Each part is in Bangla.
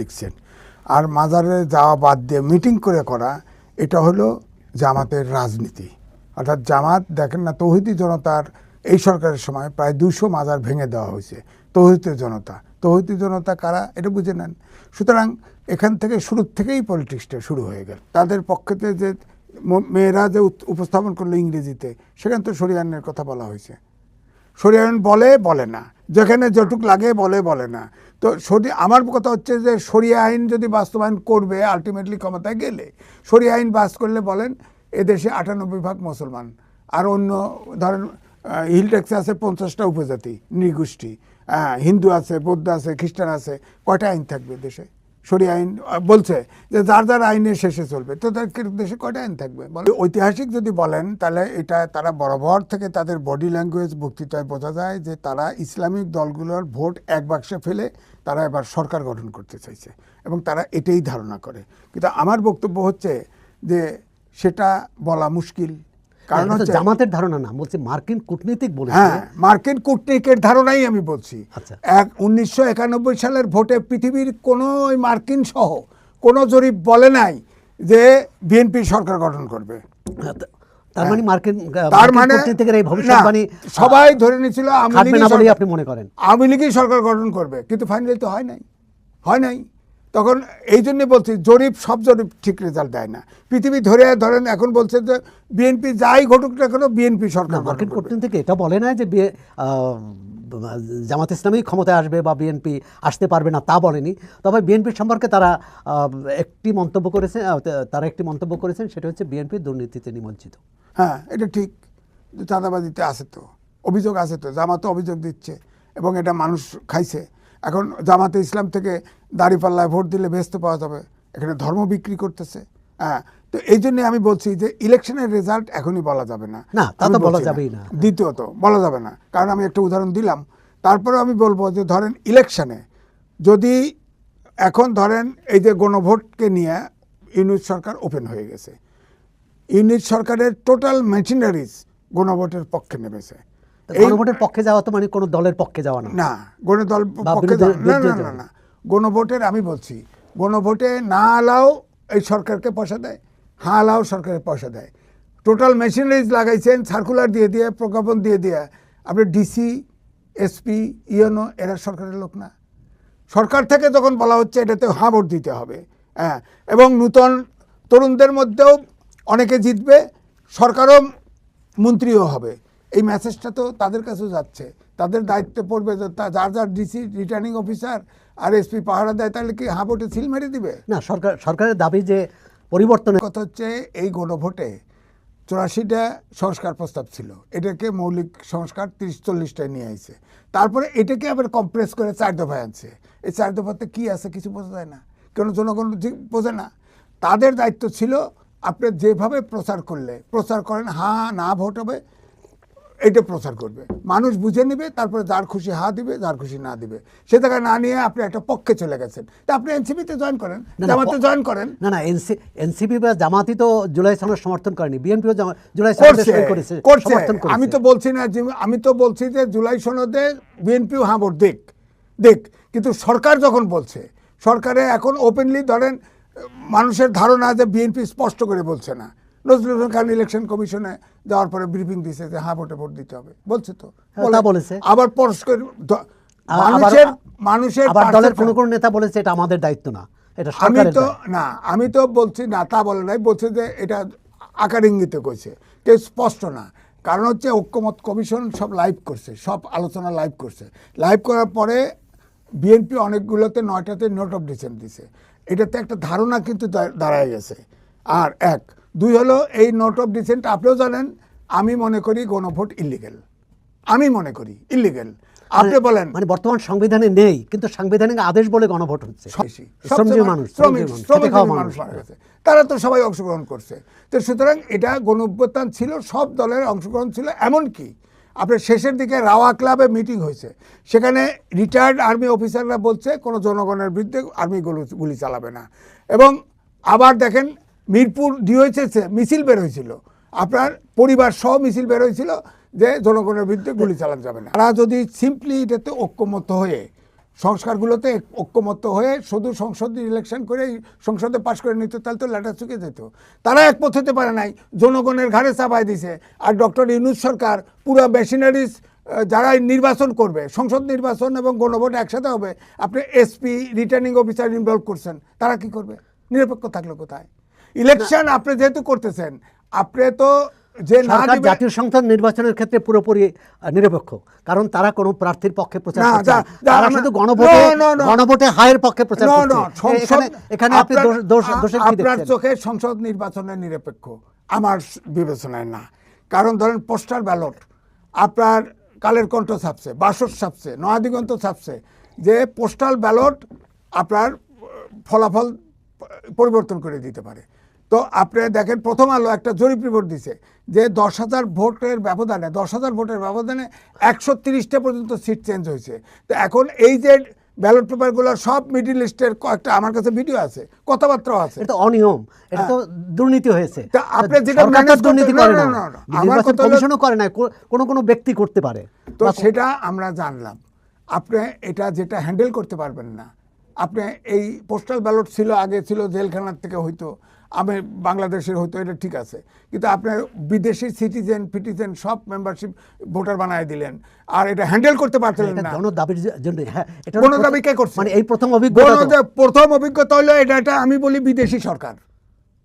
পলিটিক্সের। আর মাজারে যাওয়া বাদ দিয়ে মিটিং করে করা এটা হলো জামাতের রাজনীতি। অর্থাৎ জামাত দেখেন না, তৌহিদি জনতার এই সরকারের সময় প্রায় 200 মাজার ভেঙে দেওয়া হয়েছে। তৌহিদি জনতা কারা এটা বুঝে নেন। সুতরাং এখান থেকে শুরু থেকেই পলিটিক্সটা শুরু হয়ে গেল। তাদের পক্ষেতে যে মেয়েরা যে উপস্থাপন করলো ইংরেজিতে, সেখানে তো শরিয়া আইনের কথা বলা হয়েছে। শরিয়া আইন বলে না, যেখানে যেটুক লাগে বলে না। তো আমার কথা হচ্ছে যে শরিয়া আইন যদি বাস্তবায়ন করবে আলটিমেটলি ক্ষমতায় গেলে, শরিয়া আইন বাস করলে বলেন এদেশে 98% মুসলমান, আর অন্য ধরেন হিল ট্যাক্সে আছে 50টা উপজাতি নৃগোষ্ঠী, হিন্দু আছে, বৌদ্ধ আছে, খ্রিস্টান আছে, কয়টা আইন থাকবে দেশে? শরিয়া আইন বলছে যে যার আইনের শেষে চলবে, তো তার দেশে কয়টা আইন থাকবে? ঐতিহাসিক যদি বলেন তাহলে এটা তারা বরাবর থেকে তাদের বডি ল্যাঙ্গুয়েজ, বক্তৃতায় বোঝা যায় যে তারা ইসলামিক দলগুলোর ভোট এক বাক্সে ফেলে তারা এবার সরকার গঠন করতে চাইছে, এবং তারা এটাই ধারণা করে। কিন্তু আমার বক্তব্য হচ্ছে যে সেটা বলা মুশকিল। কারণ হচ্ছে জামাতের ধারণা না, বলছে মার্কিন কূটনীতিক বলেছে। হ্যাঁ, মার্কিন কূটনীতিকের ধারণাই আমি বলছি। 1991 সালের ভোটে পৃথিবীর কোনো মার্কিন সহ কোনো জরিপ বলে নাই যে বিএনপি সরকার গঠন করবে। তার মানে মার্কিন কূটনীতিকের এই ভবিষ্যৎবাণী সবাই ধরে নিয়েছিল আপনি মনে করেন আওয়ামী লীগই সরকার গঠন করবে, কিন্তু ফাইনালি তো হয় নাই। তখন এই জন্যে বলছি সব জরিপ ঠিক রেজাল্ট দেয় না। পৃথিবী ধরেন এখন বলছে যে বিএনপি যাই ঘটুক না কেন বিএনপি সরকার। মার্কিন কূটনীতিক এটা বলে না যে জামাত ইসলামী ক্ষমতায় আসবে বা বিএনপি আসতে পারবে না, তা বলেনি। তবে বিএনপির সম্পর্কে তারা একটি মন্তব্য করেছেন, সেটা হচ্ছে বিএনপি দুর্নীতিতে নিমজ্জিত। হ্যাঁ, এটা ঠিক। চাঁদাবাজিতে আছে তো, অভিযোগ আছে তো, জামাতও অভিযোগ দিচ্ছে এবং এটা মানুষ খাইছে। এখন জামাতে ইসলাম থেকে দাঁড়িপাল্লায় ভোট দিলে বেচতে পাওয়া যাবে, এখানে ধর্ম বিক্রি করতেছে। হ্যাঁ, তো এই জন্যে আমি বলছি যে ইলেকশনের রেজাল্ট এখনই বলা যাবে না। দ্বিতীয়ত বলা যাবে না, কারণ আমি একটা উদাহরণ দিলাম। তারপরে আমি বলবো যে ধরেন ইলেকশনে যদি এখন ধরেন এই যে গণভোটকে নিয়ে ইউনিট সরকার ওপেন হয়ে গেছে, ইউনিট সরকারের টোটাল মেশিনারিজ গণভোটের পক্ষে নেমেছে। গণভোটের পক্ষে যাওয়া তো মানে কোনো দলের পক্ষে যাওয়া না, গণদল পক্ষে না। গণভোটের আমি বলছি, গণভোটে না আলাও এই সরকারকে পয়সা দেয়, হ্যাঁ আলাও সরকারের পয়সা দেয়। টোটাল মেশিনারিজ লাগাইছেন, সার্কুলার দিয়ে প্রজ্ঞাপন দিয়ে আপনি ডিসি, এসপি, ইউএনও এরা সরকারের লোক না। সরকার থেকে যখন বলা হচ্ছে এটাতে হ্যাঁ ভোট দিতে হবে, হ্যাঁ, এবং নূতন তরুণদের মধ্যেও অনেকে জিতবে, সরকারও মন্ত্রীও হবে, এই মেসেজটা তো তাদের কাছেও যাচ্ছে। তাদের দায়িত্বে পড়বে যে যার ডিসি, রিটার্নিং অফিসার আর এসপি পাহারা দেয়, তাহলে কি হ্যাঁ ভোটে সিল মেরে দিবে? না, সরকারের দাবি যে পরিবর্তনের কথা হচ্ছে এই গণভোটে 84টা সংস্কার প্রস্তাব ছিল, এটাকে মৌলিক সংস্কার 30-40টায় নিয়ে আইছে। তারপরে এটাকে আবার কম্প্রেস করে 4 দফায় আনছে। এই 4 দফাতে কি আছে কিছু বোঝা যায় না, কেন জনগণ বোঝে না। তাদের দায়িত্ব ছিল আপনি যেভাবে প্রচার করেন, হ্যাঁ না ভোট হবে, এটা প্রচার করবে, মানুষ বুঝে নেবে, তারপরে যার খুশি হা দিবে, যার খুশি না দিবে। সে জায়গায় না নিয়ে আপনি একটা পক্ষে চলে গেছেন। তা আপনি এনসিপিতে জয়েন করেন, জামাতে জয়েন করেন। না, এনসিপি বা জামাতই তো জুলাই সনদ সমর্থন করেনি, বিএনপিও জুলাই সনদে সই করেছে। আমি তো বলছি না যে, আমি তো বলছি যে জুলাই সনদে বিএনপিও হ্যাঁ ভোট দেখ, কিন্তু সরকার যখন বলছে, সরকারে এখন ওপেনলি ধরেন মানুষের ধারণা যে বিএনপি স্পষ্ট করে বলছে না। নজরুল হাসান খান ইলেকশন কমিশনে যাওয়ার পরে ব্রিফিং দিয়েছে যে হ্যাঁ ভোটে ভোট দিতে হবে, বলছে তো, বলেছে। আবার পরস্পর মানুষের দলের কোন নেতা বলেছে এটা আমাদের দায়িত্ব না, এটা সরকারের দায়িত্ব। আমি তো বলছি না, তা বলে নাই, বলছে যে এটা আকার ইঙ্গিতে কইছে, কেউ স্পষ্ট না। কারণ হচ্ছে ঐক্যমত কমিশন সব লাইভ করছে, সব আলোচনা লাইভ করছে। লাইভ করার পরে বিএনপি অনেকগুলোতে 9টাতে নোট অফ ডিসেন্ট দিছে। এটাতে একটা ধারণা কিন্তু দাঁড়ায় গেছে। আর 2 হলো এই নোট অফ ডিসেন্ট, আপনিও জানেন, আমি মনে করি গণভোট ইলিগেল। আপনি বলেন মানে বর্তমান সংবিধানে নেই, কিন্তু সাংবিধানিক আদেশ বলে গণভোট হচ্ছে। তারা তো সবাই অংশগ্রহণ করছে। তো সুতরাং এটা গণঅভ্যুত্থান ছিল, সব দলের অংশগ্রহণ ছিল। এমনকি আপনার শেষের দিকে রাওয়া ক্লাবে মিটিং হয়েছে, সেখানে রিটায়ার্ড আর্মি অফিসাররা বলছে কোনো জনগণের বিরুদ্ধে আর্মি গুলি চালাবে না। এবং আবার দেখেন মিরপুর ডিওএইচএসে মিছিল বের হয়েছিল, আপনার পরিবার সহ মিছিল বের হয়েছিল যে জনগণের বিরুদ্ধে গুলি চালানো যাবে না। তারা যদি সিম্পলি এটাতে ঐক্যমত হয়ে সংস্কারগুলোতে ঐক্যমত্য হয়ে শুধু সংসদ ইলেকশন করে সংসদে পাশ করে নিত, তাহলে তো লেটার চুকে যেত। তারা একমত হতে পারে নাই, জনগণের ঘাড়ে চাপাই দিছে। আর ডক্টর ইউনূস সরকার পুরো মেশিনারিজ যারা নির্বাচন করবে, সংসদ নির্বাচন এবং গণভোট একসাথে হবে, আপনি এসপি রিটার্নিং অফিসার ইনভলভ করছেন, তারা কি করবে? নিরপেক্ষ থাকলো কোথায়? ইলেকশন আপনি যেহেতু করতেছেন, আপনি তো যে না সরকার দিবে- জাতীয় সংসদ নির্বাচনের ক্ষেত্রে পুরোপুরি নিরপেক্ষ, কারণ তারা কোনো প্রার্থীর পক্ষে প্রচার না, করছে না। আমরা- তারা শুধু গণভোটে হায়ের পক্ষে প্রচার No, করছে। no, সংসদ- এখানে আপনি আপনার- দোষের কি আপনার দেখছেন? চোখে সংসদ নির্বাচনের নিরপেক্ষ, আমার বিবেচনায় না। কারণ ধরেন পোস্টাল ব্যালট, আপনার কালের কণ্ঠ ছাপছে, বাসর ছাপছে, নয়াদিগন্ত ছাপছে, যে পোস্টাল ব্যালট আপনার ফলাফল পরিবর্তন করে দিতে পারে। তো আপনি দেখেন প্রথম আলো একটা জরিপ রিপোর্ট দিছে যে 10,000 ভোটের ব্যবধানে 10,000 ভোটের ব্যবধানে 130টা পর্যন্ত সিট চেঞ্জ হয়েছে। তো এখন এই যে ব্যালট পেপারগুলো সব মিডল লিস্টের কয়েকটা আমার কাছে ভিডিও আছে, কথাবার্তাও আছে। এটা তো অনিয়ম, এটা তো দুর্নীতি হয়েছে। তা আপনি যেটা সরকার তো manage করতে- দুর্নীতি না, করে না, না, না, না, আমার নির্বাচন কথা হলো- কমিশনও করে না, কোনো ব্যক্তি করতে পারে। তো সেটা আমরা জানলাম। আপনি এটা যেটা হ্যান্ডেল করতে পারবেন না, আপনি এই পোস্টাল ব্যালট ছিল, আগে ছিল জেলখানার থেকে হইতো, আমি বাংলাদেশের হইতো, এটা ঠিক আছে। কিন্তু আপনি বিদেশি সিটিজেন ফিটিজেন সব মেম্বারশিপ ভোটার বানায় দিলেন, আর এটা হ্যান্ডেল করতে পারছিলেন এটা না। জনদাবির জন্য, হ্যাঁ, এটা গণদাবি কে করছে? মানে এই প্রথম অভিজ্ঞতা তো। প্রথম অভিজ্ঞতা হলো এটা আমি বলি বিদেশি সরকার,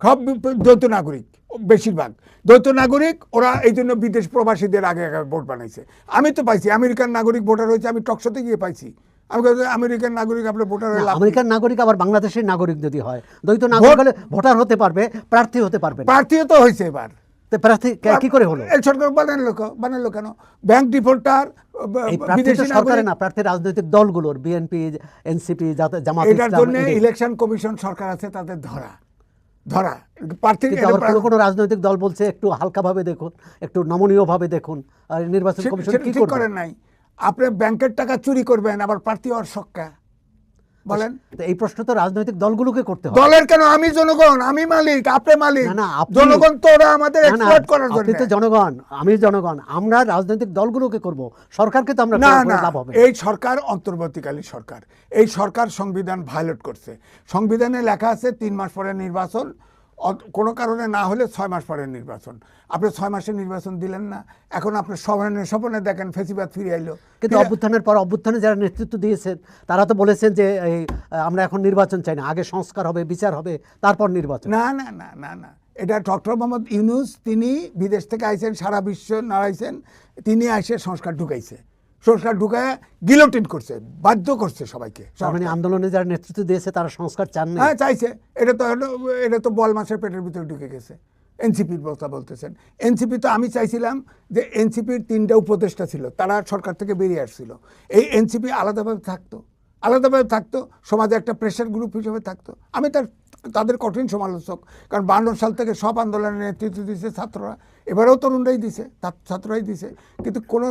সব দ্বৈত নাগরিক, বেশিরভাগ দ্বৈত নাগরিক, ওরা এই জন্য বিদেশ প্রবাসীদের আগে আগে ভোট বানাইছে। আমি তো পাইছি, আমেরিকান নাগরিক ভোটার হয়েছে, আমি টকশোতে গিয়ে পাইছি। আমি আমেরিকান নাগরিক আপনার ভোটার হয়ে না, লাভ কি? আমেরিকান নাগরিক আবার বাংলাদেশের নাগরিক যদি হয়, দ্বৈত নাগরিক হলে ভোটার হতে পারবে, প্রার্থী হতে পারবে না। প্রার্থীও তো হয়েছে এবার। তো প্রার্থী কি করে হলো? এই সরকার বানালো কেন? ব্যাংক ডিফল্টার, এই প্রার্থী তো বিদেশি সরকারের নাগরিক। না, প্রার্থী রাজনৈতিক দলগুলোর, বিএনপি, এনসিপি, জামাত এটার ইসলাম, জন্য এদের। ইলেকশন কমিশন সরকার আছে, তাদের ধরা প্রার্থী। কিন্তু আবার কোনো রাজনৈতিক দল বলছে একটু হালকাভাবে দেখুন, একটু নমনীয়ভাবে দেখুন, আর নির্বাচন কমিশন সেটা কি ঠিক করবে? করেন নাই। আপনি ব্যাংকের টাকা চুরি করবেন, আবার প্রার্থী হওয়ার শক্কা বলেন? তো এই প্রশ্ন তো রাজনৈতিক দলগুলোকে করতে হবে। দলের কেন? আমি জনগণ, আমি মালিক, আপনি মালিক। না, আপনি- জনগণ তো ওরা আমাদের না, না, এক্সপ্লয়েট করার আপনি জন্য। তো জনগণ, আমি জনগণ, আমরা রাজনৈতিক দলগুলোকে করব, সরকারকে তো আমরা না করে না, লাভ হবে না। এই সরকার অন্তর্বর্তীকালীন সরকার, এই সরকার সংবিধান ভায়োলেট করছে। সংবিধানে লেখা আছে 3 মাস পরে নির্বাচন, কোনো কারণে না হলে 6 মাস পরে নির্বাচন। আপনি 6 মাসের নির্বাচন দিলেন না, এখন আপনি স্বপ্নে দেখেন ফেসিবাদ ফিরে আইলো। কিন্তু অভ্যুত্থানের পর, অভ্যুত্থানে যারা নেতৃত্ব দিয়েছেন তারা তো বলেছেন যে এই আমরা এখন নির্বাচন চাই না, আগে সংস্কার হবে, বিচার হবে, তারপর নির্বাচন। না না না না না, এটা ডক্টর মোহাম্মদ ইউনূস, তিনি বিদেশ থেকে আইছেন, সারা বিশ্ব নাড়াইছেন, তিনি এসে সংস্কার ঢুকাইছে, সংস্কার ঢুকায় গিলোটিন করছে, বাধ্য করছে সবাইকে। তার মানে আন্দোলনে যারা নেতৃত্ব দিয়েছে তারা সংস্কার চান না। হ্যাঁ চাইছে, এটা তো বল মাছের পেটের ভিতরে ঢুকে গেছে। এনসিপির কথা বলতেছেন, এনসিপি তো আমি চাইছিলাম যে এনসিপির 3টা উপদেষ্টা ছিল, তারা সরকার থেকে বেরিয়ে আসছিল। এই এনসিপি আলাদাভাবে থাকতো, সমাজে একটা প্রেশার গ্রুপ হিসেবে থাকতো। আমি তাদের কঠিন সমালোচক, কারণ 52 সাল থেকে সব আন্দোলনের নেতৃত্ব দিয়েছে ছাত্ররা, এবারেও তরুণরাই দিছে, ছাত্ররাই দিছে, কিন্তু কোনো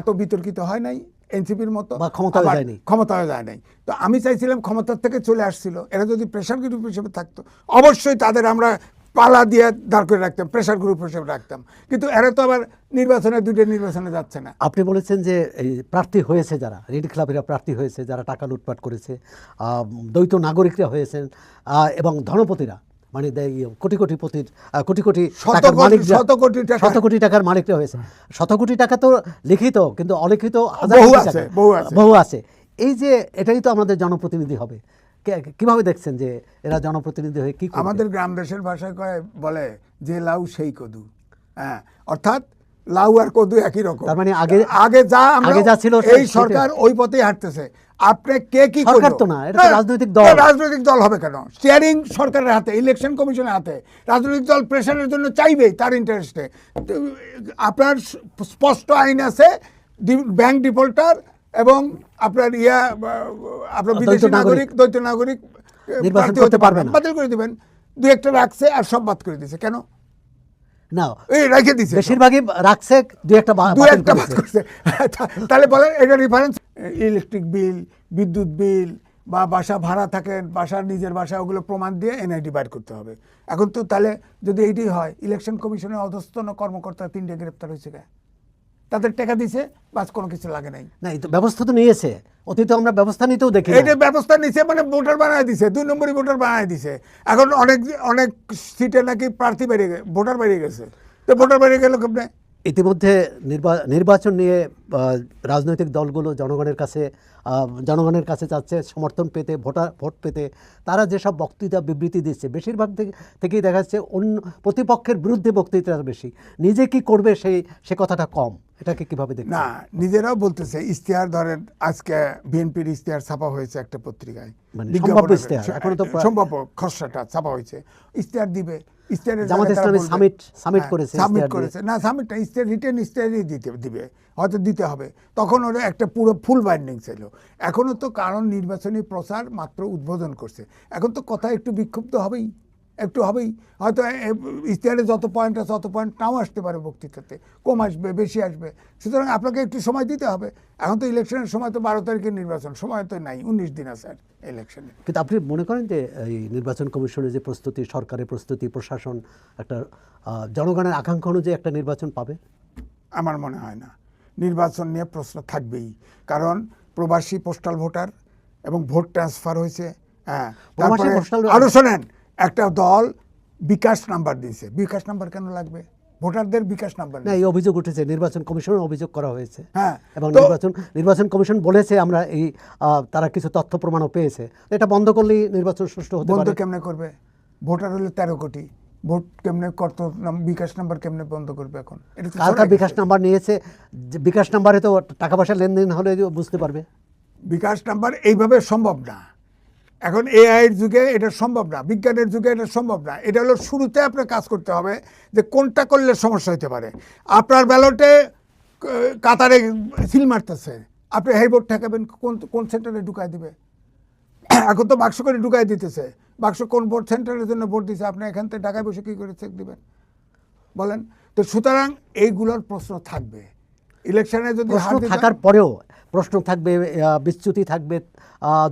এত বিতর্কিত হয় নাই এনসিপির মতো, বা ক্ষমতায় আবার যায়নি। ক্ষমতায় যায় নাই। তো আমি চাইছিলাম ক্ষমতার থেকে চলে আসছিল, এরা যদি প্রেশার গ্রুপ হিসেবে থাকতো, অবশ্যই তাদের আমরা পালা দিয়ে দাঁড় করে রাখতাম, প্রেশার গ্রুপ হিসেবে রাখতাম। কিন্তু এরা তো আবার দুইটা নির্বাচনে যাচ্ছে না। আপনি বলেছেন যে এই প্রার্থী হয়েছে যারা, রেড ক্লাবেরা প্রার্থী হয়েছে, যারা টাকা লুটপাট করেছে, দ্বৈত নাগরিকরা হয়েছেন, এবং ধনপতিরা, মানে কোটি কোটি টাকার মালিকরা, শত কোটি টাকার মালিকরা হয়েছে। শত কোটি টাকা তো লিখিত, কিন্তু অলিখিত হাজার বহু কোটি আছে, টাকা, বহু আছে। আছে। এই যে এটাই তো আমাদের জনপ্রতিনিধি হবে। কিভাবে দেখছেন যে এরা জনপ্রতিনিধি হয়ে কি করবে? আমাদের গ্রাম দেশের ভাষায় বলে যে লাউ সেই কদু, হ্যাঁ, অর্থাৎ লাউ আর কদু একই রকম। তার মানে আগে যা ছিল এই সরকার ওই পথেই হাঁটতেছে। আপনি কে কি সরকার তো না, এটা তো রাজনৈতিক দল। রাজনৈতিক দল হবে কেন? স্টিয়ারিং সরকারের হাতে, ইলেকশন কমিশনের হাতে। রাজনৈতিক দল প্রেশারের জন্য চাইবেই তার ইন্টারেস্টে। আপনার স্পষ্ট আইন আছে, ব্যাংক ডিফল্টার এবং আপনার আপনার বিদেশি নাগরিক, দ্বৈত নাগরিক নির্বাচন করতে পারবে না, বাতিল করে দিবেন। 2-1টা রাখছে আর সব বাদ করে দিয়েছে। কেন? না, এই রেখে দিছে, বেশিরভাগই রাখছে, 2-1টা বাদ করছে। তাহলে বলেন এটা রেফারেন্স? ইলেকট্রিক বিল, বিদ্যুৎ বিল বা বাসা ভাড়া থাকেন, বাসার নিজের বাসা, ওগুলো প্রমাণ দিয়ে এনআইডি বাইর করতে হবে। এখন তো তাহলে যদি এইটাই হয়, ইলেকশন কমিশনের অধস্তন কর্মকর্তা 3টে গ্রেপ্তার হয়েছে, তাদের টাকা দিছে, বাস কোনো কিছু লাগে নাই। না, এই তো ব্যবস্থা তো নিয়েছে, অতীতে আমরা ব্যবস্থা নিতেও দেখি না। এটা ব্যবস্থা নিছে মানে ভোটার বানায় দিছে, 2 নম্বরই ভোটার বানায় দিছে। এখন অনেক অনেক সিটে নাকি প্রার্থী বেরিয়ে গেছে, ভোটার বেরিয়ে গেছে। তো ভোটার বেরিয়ে গেল কেমনে? ইতিমধ্যে নির্বাচন নিয়ে রাজনৈতিক দলগুলো জনগণের কাছে যাচ্ছে সমর্থন পেতে, ভোট পেতে। তারা যেসব বক্তৃতা বিবৃতি দিচ্ছে, বেশিরভাগ থেকেই দেখা যাচ্ছে অন্য প্রতিপক্ষের বিরুদ্ধে বক্তৃতা বেশি, নিজে কি করবে সে কথাটা কম। এটাকে কিভাবে দেখছেন? না, নিজেরাও বলতেছে ইশতেহার, ধরেন আজকে বিএনপির ইশতেহার ছাপা হয়েছে একটা পত্রিকায়, মানে বিজ্ঞাপনের সম্ভাব্য ইশতেহার, এখনো তো সম্ভাব্য খসড়াটা ছাপা হয়েছে, ইশতেহার দিবে। ইশতেহারের জামাত জায়গায় তারা ইসলামী বলবে- সামিট করেছে, সাবমিট ইশতেহার করেছে না, সাবমিটটা ইশতেহার, রিটেন ইশতেহারই দিবে, হয়তো দিতে হবে। তখন ওরা একটা পুরো ফুল বাইন্ডিং ছিল। এখনো তো কারণ নির্বাচনী প্রচার মাত্র উদ্বোধন করছে, এখন তো কথা একটু বিক্ষুব্ধ হবেই, একটু হবেই। হয়তো ইশতেহারে যত পয়েন্ট আছে অত পয়েন্ট নাও আসতে পারে, বক্তৃতাতে কম আসবে, বেশি আসবে। সুতরাং আপনাকে একটু সময় দিতে হবে। এখন তো ইলেকশনের সময় তো 12 তারিখের নির্বাচন, সময় তো নাই, 19 দিন আছে আর ইলেকশনে। কিন্তু আপনি মনে করেন যে এই নির্বাচন কমিশনের যে প্রস্তুতি, সরকারের প্রস্তুতি, প্রশাসন একটা জনগণের আকাঙ্ক্ষা অনুযায়ী একটা নির্বাচন পাবে? আমার মনে হয় না। নির্বাচন নিয়ে প্রশ্ন থাকবেই, কারণ প্রবাসী পোস্টাল ভোটার এবং ভোট ট্রান্সফার হয়েছে। হ্যাঁ, প্রবাসী তারপরে postal- আরো শোনেন, একটা দল বিকাশ নাম্বার দিয়েছে। বিকাশ নাম্বার কেন লাগবে? ভোটারদের বিকাশ নাম্বার না, এই অভিযোগ উঠেছে, নির্বাচন কমিশনের অভিযোগ করা হয়েছে। হ্যাঁ, এবং তো- নির্বাচন কমিশন বলেছে আমরা তারা কিছু তথ্য প্রমাণও পেয়েছে। এটা বন্ধ করলেই নির্বাচন সুষ্ঠু হতে বন্ধ পারে। কেমনে করবে? ভোটার হলে 13 কোটি, ভোট কেমনে করত, বিকাশ নাম্বার কেমনে বন্ধ করবে? এখন এটা তো কার সরে বিকাশ গেছে। নাম্বার নিয়েছে, যে বিকাশ নাম্বারে তো টাকা পয়সা লেনদেন হলে বুঝতে পারবে। বিকাশ নাম্বার এইভাবে সম্ভব না। এখন এআইয়ের যুগে এটা সম্ভব না, বিজ্ঞানের যুগে এটা সম্ভব না। এটা হলো শুরুতে আপনার কাজ করতে হবে যে কোনটা করলে সমস্যা হতে পারে। আপনার ব্যালটে কাতারে সিল মারতেছে, আপনি হেই ভোট ঠেকাবেন, কোন সেন্টারে ঢুকাই দিবে? এখন তো বাক্স করে ঢুকাই দিতেছে, বাক্স কোন ভোট সেন্টারের জন্য ভোট দিছে, আপনি এখান থেকে ঢাকায় বসে কী করে চেক দিবেন বলেন? তো সুতরাং এইগুলোর প্রশ্ন থাকবে ইলেকশনে। যদি প্রশ্ন হার দিতে- থাকার পরেও প্রশ্ন থাকবে, বিচ্যুতি থাকবে,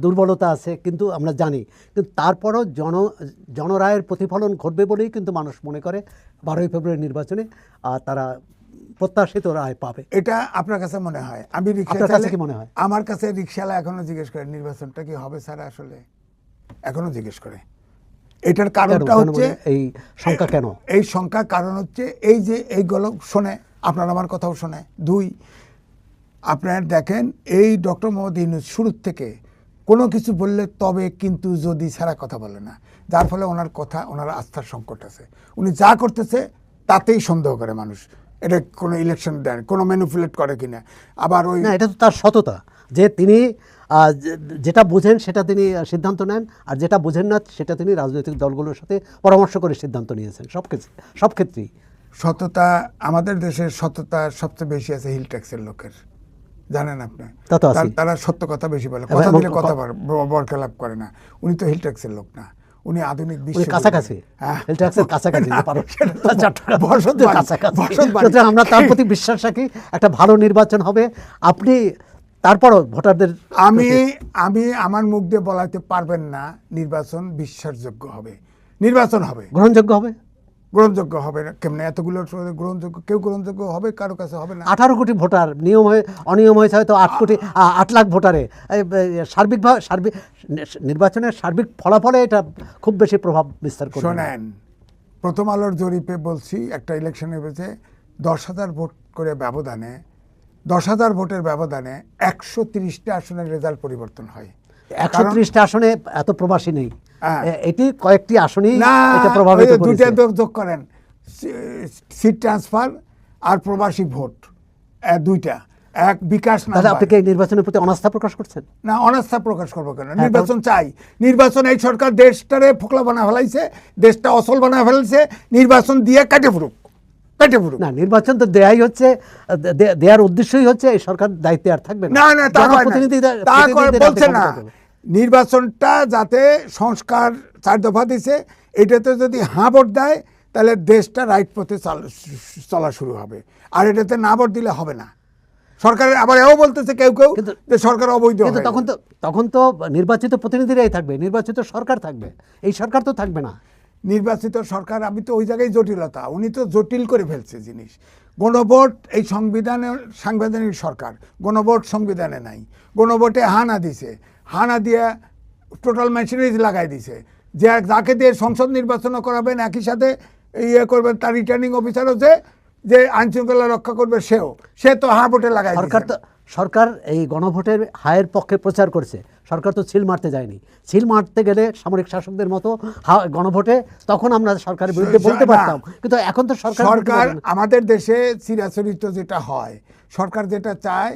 দুর্বলতা আছে, কিন্তু আমরা জানি। কিন্তু তারপরও জনরায়ের প্রতিফলন ঘটবে বলেই কিন্তু মানুষ মনে করে 12ই ফেব্রুয়ারি নির্বাচনে তারা প্রত্যাশিত রায় পাবে। এটা আপনার কাছে মনে হয়? আমি রিক্সা আপনার কাছে চালালে- কি মনে হয়? আমার কাছে রিক্সাওয়ালা এখনো জিজ্ঞেস করে নির্বাচনটা কি হবে স্যার, আসলে এখনো জিজ্ঞেস করে। এটার কারণটা কেন? হচ্ছে এই সংখ্যা কেন? এই সংখ্যা কারণ হচ্ছে এই যে এইগুলো শোনে, আপনার আমার কথাও শোনে। 2, আপনার দেখেন এই ডক্টর মোহাম্মদ ইউনূস শুরুর থেকে কোনো কিছু বললে তবে কিন্তু যদি ছাড়া কথা বলে না, যার ফলে ওনার কথা, ওনার আস্থার সংকট আছে। উনি যা করতেছে তাতেই সন্দেহ করে মানুষ, এটা কোনো ইলেকশন দেন, কোনো ম্যানিপুলেট করে কিনা। আবার ওই না, এটা তো তার সততা, যে তিনি যেটা বোঝেন সেটা তিনি সিদ্ধান্ত নেন, আর যেটা বোঝেন না সেটা তিনি রাজনৈতিক দলগুলোর সাথে পরামর্শ করে সিদ্ধান্ত নিয়েছেন সব ক্ষেত্রেই। সততা, আমাদের দেশের সততা সবচেয়ে বেশি আছে হিল ট্যাক্সের লোকের, জানেন আপনি? তা তো আছেই। তারা সত্য কথা বেশি বলে, এবং- কথা এবং দিলে কথা বরখেলাপ করে না। উনি তো হিল ট্যাক্সের লোক না, উনি আধুনিক উনি বিশ্ব কাছাকাছি, হিলট্যাক্সের কাছাকাছি, না, চট্টগ্রাম বসতবাড়ি, কাছাকাছি। বসতবাড়ি। সুতরাং আমরা তার প্রতি বিশ্বাস রাখি একটা ভালো নির্বাচন হবে। আপনি তারপরও ভোটারদের আমি আমার মুখ দিয়ে বলাতে পারবেন না নির্বাচন বিশ্বাসযোগ্য হবে, নির্বাচন হবে, গ্রহণযোগ্য হবে। গ্রহণযোগ্য হবে না কেমনে? এতগুলো গ্রহণযোগ্য, কেউ গ্রহণযোগ্য হবে, কারো কাছে হবে না। 18 কোটি ভোটার, অনিয়ম হয়েছে হয়তো 8 লাখ ভোটারে। নির্বাচনের সার্বিক ফলাফলে এটা খুব বেশি প্রভাব বিস্তার করবে না। শোনেন, প্রথম আলোর জরিপে বলছি একটা ইলেকশনে হয়েছে 10,000 ভোট করে ব্যবধানে, 10,000 ভোটের ব্যবধানে 130টা আসনের রেজাল্ট পরিবর্তন হয়। 130টা আসনে এত প্রবাসী নেই, হ্যাঁ। এটি কয়েকটি আসনেই না, এটা প্রভাবিত ওই দুইটা করেছে। যোগ করেন, সিট ট্রান্সফার আর প্রবাসী ভোট, দুইটা, এক বিকাশ তাহলে নাম্বার। আপনি কি এই নির্বাচনের প্রতি অনাস্থা প্রকাশ করছেন? না, অনাস্থা প্রকাশ করবো কেন? হ্যাঁ, নির্বাচন চাই, নির্বাচন। এই সরকার দেশটারে ফোকলা বানা ফেলাইছে, দেশটা অসল বানা ফেলছে, নির্বাচন দিয়ে কাটে ফুরুক। না, নির্বাচন তো দেয়াই হচ্ছে, দেয়ার উদ্দেশ্যই হচ্ছে এই সরকার দায়িত্বে আর থাকবে না না, তা হয় না। জনপ্রতিনিধিদের তা প্রতিনিধিদের বলছে হাতে না। ক্ষমতা দেবে। নির্বাচনটা যাতে সংস্কার 4 দফা দিছে, এটাতে যদি হাঁ ভোট দেয় তাহলে দেশটা রাইট পথে চলা শুরু হবে, আর এটাতে না ভোট দিলে হবে না। সরকারের আবার এও বলতেছে কেউ কেউ কিন্তু- যে সরকার অবৈধ কিন্তু হয়ে তখন তো নির্বাচিত প্রতিনিধিরাই থাকবে, নির্বাচিত সরকার থাকবে, এই সরকার তো থাকবে না। নির্বাচিত সরকার, আমি তো ওই জায়গায় জটিলতা, উনি তো জটিল করে ফেলছে জিনিস। গণভোট এই সংবিধানের সাংবিধানিক সরকার, গণভোট সংবিধানে নাই। গণভোটে হানা দিছে, হানা দিয়ে টোটাল মেশিনারিজ লাগাই দিছে, যে যাকে দিয়ে সংসদ নির্বাচনও করাবেন, একই সাথে ইয়ে করবেন, তার রিটার্নিং অফিসারও যে আইন শৃঙ্খলা রক্ষা করবে সে তো হা ভোটে লাগাই দিছে। সরকার এই গণভোটের হায়ের পক্ষে প্রচার করছে, সরকার তো ছিল মারতে যায়নি। ছিল মারতে গেলে সামরিক শাসকদের মতো গণভোটে তখন আমরা সরকারের বিরুদ্ধে বলতে পারতাম, কিন্তু এখন তো সরকার আমাদের দেশে চিরাচরিত যেটা হয়, সরকার যেটা চায়,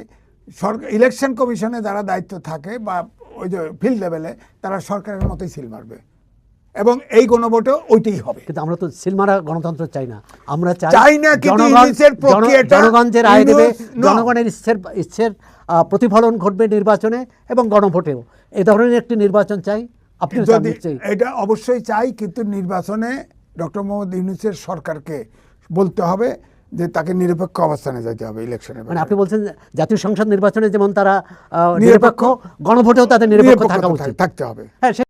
সরকার ইলেকশন কমিশনে যারা দায়িত্ব থাকে বা ওই যে ফিল্ড লেভেলে, তারা সরকারের মতোই সিল মারবে, এবং এই গণভোটেও ওইটাই হবে। কিন্তু আমরা তো সিলমারা গণতন্ত্র চাই না, আমরা চাই না, কিন্তু ইউনিসের প্রক্রিয়াটা, জনগণ যে রায় দেবে, জনগণের ইচ্ছের প্রতিফলন ঘটবে নির্বাচনে এবং গণভোটেও। এই ধরনের একটি নির্বাচন চাই। আপনি যদি এটা অবশ্যই চাই, কিন্তু নির্বাচনে ডক্টর মোহাম্মদ ইউনূসের সরকারকে বলতে হবে যে তাকে নিরপেক্ষ অবস্থানে যেতে হবে ইলেকশনে। মানে আপনি বলছেন জাতীয় সংসদ নির্বাচনে যেমন তারা নিরপেক্ষ, গণভোটেও তাদের নিরপেক্ষ থাকা উচিত, থাকতে হবে। হ্যাঁ।